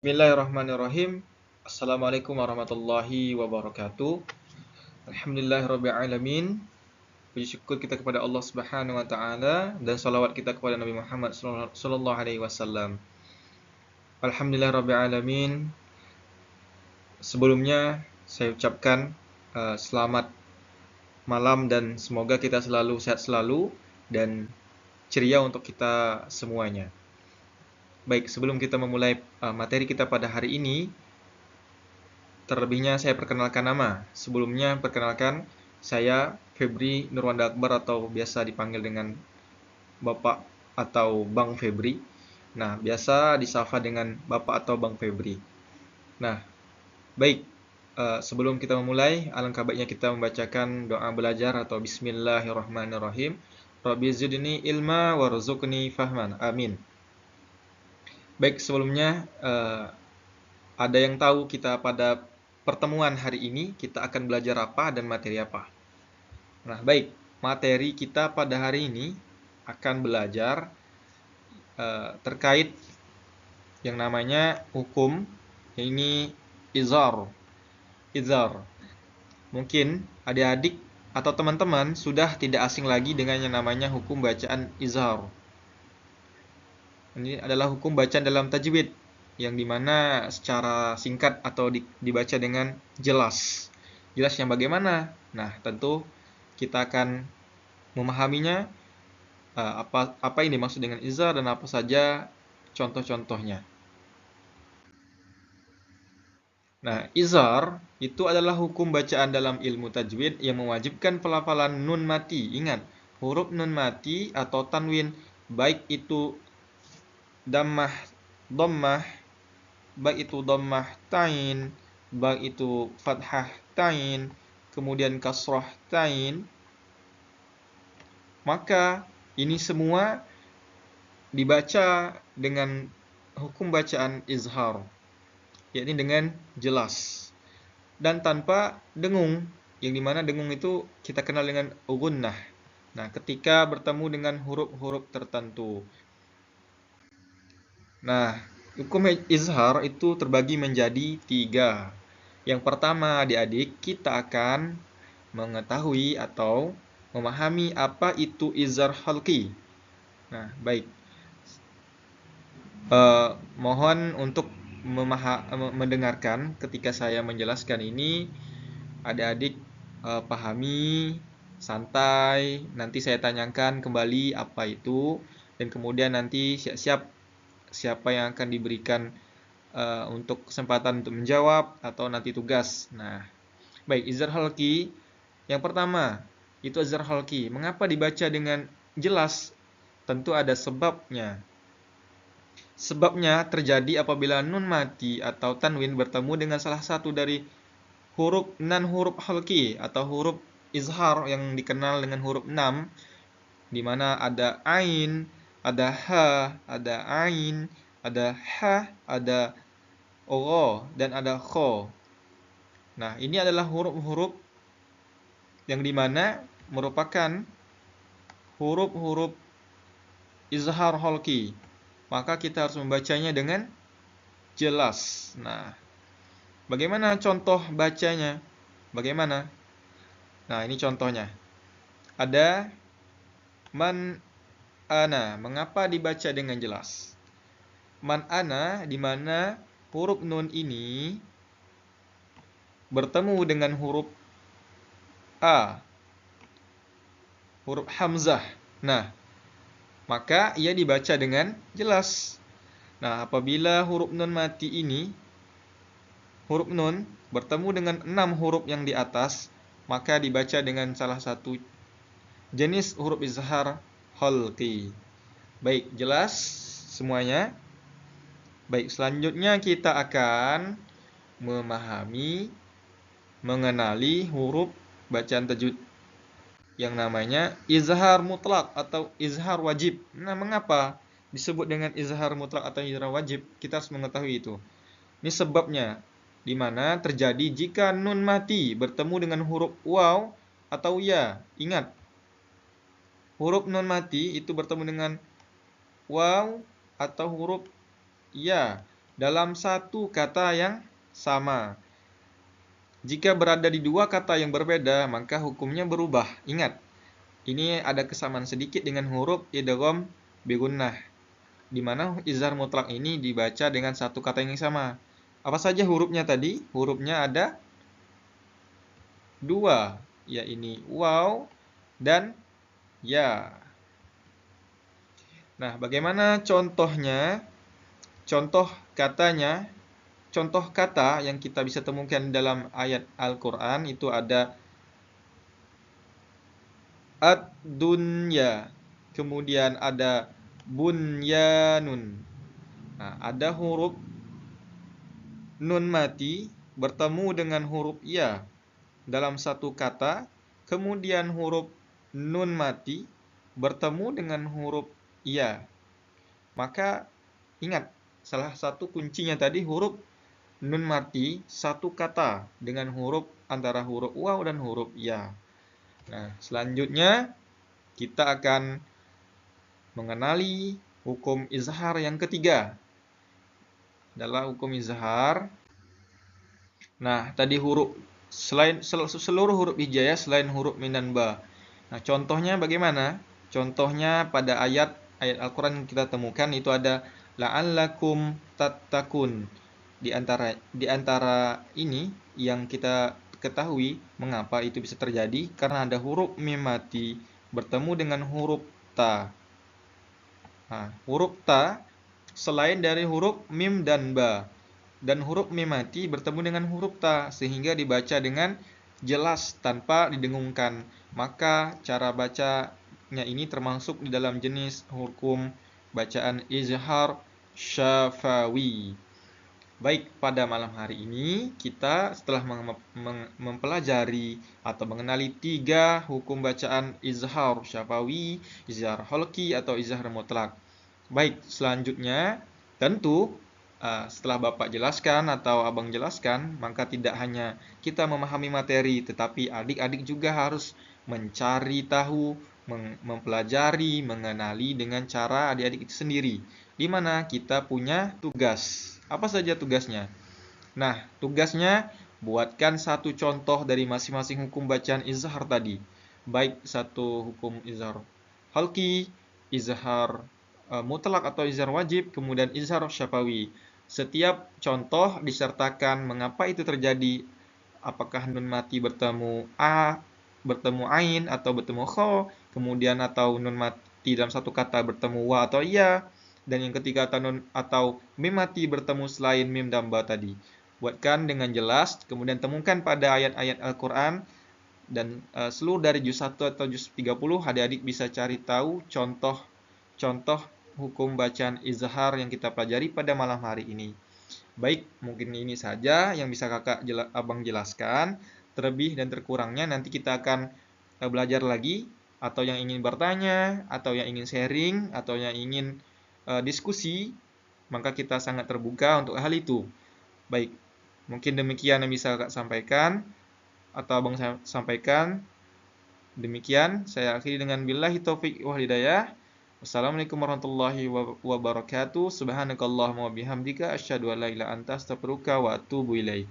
Bismillahirrahmanirrahim. Assalamualaikum warahmatullahi wabarakatuh. Alhamdulillahirabbil alamin. Puji syukur kita kepada Allah Subhanahu wa taala dan salawat kita kepada Nabi Muhammad sallallahu alaihi wasallam. Alhamdulillahirabbil alamin. Sebelumnya saya ucapkan selamat malam dan semoga kita selalu sehat selalu dan ceria untuk kita semuanya. Baik, sebelum kita memulai materi kita pada hari ini, terlebihnya saya perkenalkan nama. Sebelumnya perkenalkan, saya Febri Nurwanda Akbar atau biasa dipanggil dengan Bapak atau Bang Febri. Nah, biasa disapa dengan Bapak atau Bang Febri. Nah, baik. Sebelum kita memulai, alangkah baiknya kita membacakan doa belajar atau Bismillahirrahmanirrahim. Rabbi zidni ilma warzuqni fahman. Amin. Baik, sebelumnya ada yang tahu kita pada pertemuan hari ini kita akan belajar apa dan materi apa? Nah, baik. Materi kita pada hari ini akan belajar terkait yang namanya hukum, ini izhar. Izhar. Mungkin adik-adik atau teman-teman sudah tidak asing lagi dengan yang namanya hukum bacaan izhar. Ini adalah hukum bacaan dalam tajwid yang dimana secara singkat atau dibaca dengan jelas. Jelas yang bagaimana? Nah, tentu kita akan memahaminya apa yang dimaksud dengan izhar dan apa saja contoh-contohnya. Nah, izhar itu adalah hukum bacaan dalam ilmu tajwid yang mewajibkan pelafalan nun mati. Ingat, huruf nun mati atau tanwin baik itu dhammah, dhammah, baik itu dhammah tain, baik itu fathah tain, kemudian kasrah tain, maka ini semua dibaca dengan hukum bacaan izhar, yakni dengan jelas dan tanpa dengung, yang dimana dengung itu kita kenal dengan gunnah. Nah, ketika bertemu dengan huruf-huruf tertentu. Nah, hukum izhar itu terbagi menjadi 3. Yang pertama, adik-adik, kita akan mengetahui atau memahami apa itu izhar khalqi. Nah, baik. Mohon untuk mendengarkan ketika saya menjelaskan ini, adik-adik pahami, santai. Nanti saya tanyakan kembali apa itu, dan kemudian nanti siap-siap siapa yang akan diberikan untuk kesempatan untuk menjawab atau nanti tugas. Nah, baik, izhar khalqi. Yang pertama, itu izhar khalqi. Mengapa dibaca dengan jelas? Tentu ada sebabnya. Sebabnya terjadi apabila nun mati atau tanwin bertemu dengan salah satu dari huruf huruf khalqi atau huruf izhar yang dikenal dengan huruf 6, di mana ada ain, ada ha, ada ain, ada ha, ada gha, dan ada kha. Nah, ini adalah huruf-huruf yang dimana merupakan huruf-huruf izhar khalqi. Maka kita harus membacanya dengan jelas. Nah, bagaimana contoh bacanya? Bagaimana? Nah, ini contohnya. Ada man ana. Mengapa dibaca dengan jelas? Man ana, di mana huruf nun ini bertemu dengan huruf a, huruf hamzah. Nah, maka ia dibaca dengan jelas. Nah, apabila huruf nun mati ini, huruf nun bertemu dengan 6 huruf yang di atas, maka dibaca dengan salah satu jenis huruf izhar khalqi. Baik, jelas semuanya? Baik, selanjutnya kita akan memahami, mengenali huruf bacaan tajwid yang namanya izhar mutlak atau izhar wajib. Nah, mengapa disebut dengan izhar mutlak atau izhar wajib? Kita harus mengetahui itu. Ini sebabnya, di mana terjadi jika nun mati bertemu dengan huruf waw atau ya. Ingat, huruf nun mati itu bertemu dengan waw atau huruf ya. dalam satu kata yang sama. Jika berada di dua kata yang berbeda, maka hukumnya berubah. Ingat, ini ada kesamaan sedikit dengan huruf idgham bi gunnah, di mana izhar mutlak ini dibaca dengan satu kata yang sama. Apa saja hurufnya tadi? Hurufnya ada dua, ya ini waw dan ya. Nah, bagaimana contohnya? Contoh katanya, contoh kata yang kita bisa temukan dalam ayat Al-Quran itu ada ad-dunya, kemudian ada bunyanun. Nah, ada huruf nun mati bertemu dengan huruf ya dalam satu kata, kemudian huruf nun mati bertemu dengan huruf ya. Maka ingat, salah satu kuncinya tadi huruf nun mati satu kata dengan huruf antara huruf waw dan huruf ya. Nah, selanjutnya kita akan mengenali hukum izhar yang ketiga. Adalah hukum izhar. Nah, tadi huruf selain seluruh huruf hijaiyah selain huruf min dan ba. Nah, contohnya bagaimana? Contohnya pada ayat Al-Qur'an yang kita temukan itu ada la'allakum tattaqun. Di antara ini yang kita ketahui mengapa itu bisa terjadi karena ada huruf mim mati bertemu dengan huruf ta. Nah, huruf ta selain dari huruf mim dan ba, dan huruf mim mati bertemu dengan huruf ta sehingga dibaca dengan jelas tanpa didengungkan. Maka cara bacanya ini termasuk di dalam jenis hukum bacaan izhar syafawi. Baik, pada malam hari ini kita setelah mempelajari atau mengenali 3 hukum bacaan izhar syafawi, izhar halqi atau izhar mutlak. Baik, selanjutnya tentu setelah Bapak jelaskan atau Abang jelaskan, maka tidak hanya kita memahami materi, tetapi adik-adik juga harus mencari tahu, mempelajari, mengenali dengan cara adik-adik itu sendiri. Di mana kita punya tugas. Apa saja tugasnya? Nah, tugasnya buatkan satu contoh dari masing-masing hukum bacaan izhar tadi. Baik satu hukum izhar halqi, izhar mutlak atau izhar wajib, kemudian izhar syafawi. Setiap contoh disertakan mengapa itu terjadi, apakah nun mati bertemu bertemu ain atau bertemu kho, kemudian atau nun mati dalam satu kata bertemu wa atau iya, dan yang ketiga atau mim mati bertemu selain mim dan ba tadi. Buatkan dengan jelas, kemudian temukan pada ayat-ayat Al-Quran, dan seluruh dari juz 1 atau juz 30 adik-adik bisa cari tahu contoh hukum bacaan izhar yang kita pelajari pada malam hari ini. Baik, mungkin ini saja yang bisa Abang jelaskan. Terlebih dan terkurangnya nanti kita akan belajar lagi, atau yang ingin bertanya, atau yang ingin sharing, atau yang ingin diskusi, maka kita sangat terbuka untuk hal itu. Baik, mungkin demikian yang bisa Kakak sampaikan atau Abang sampaikan. Demikian saya akhiri dengan billahi taufik wal hidayah. Wassalamualaikum warahmatullahi wabarakatuh. Subhanakallahumma wa bihamdika asyhadu an la ilaha illa anta astaghfiruka wa atubu ilaik.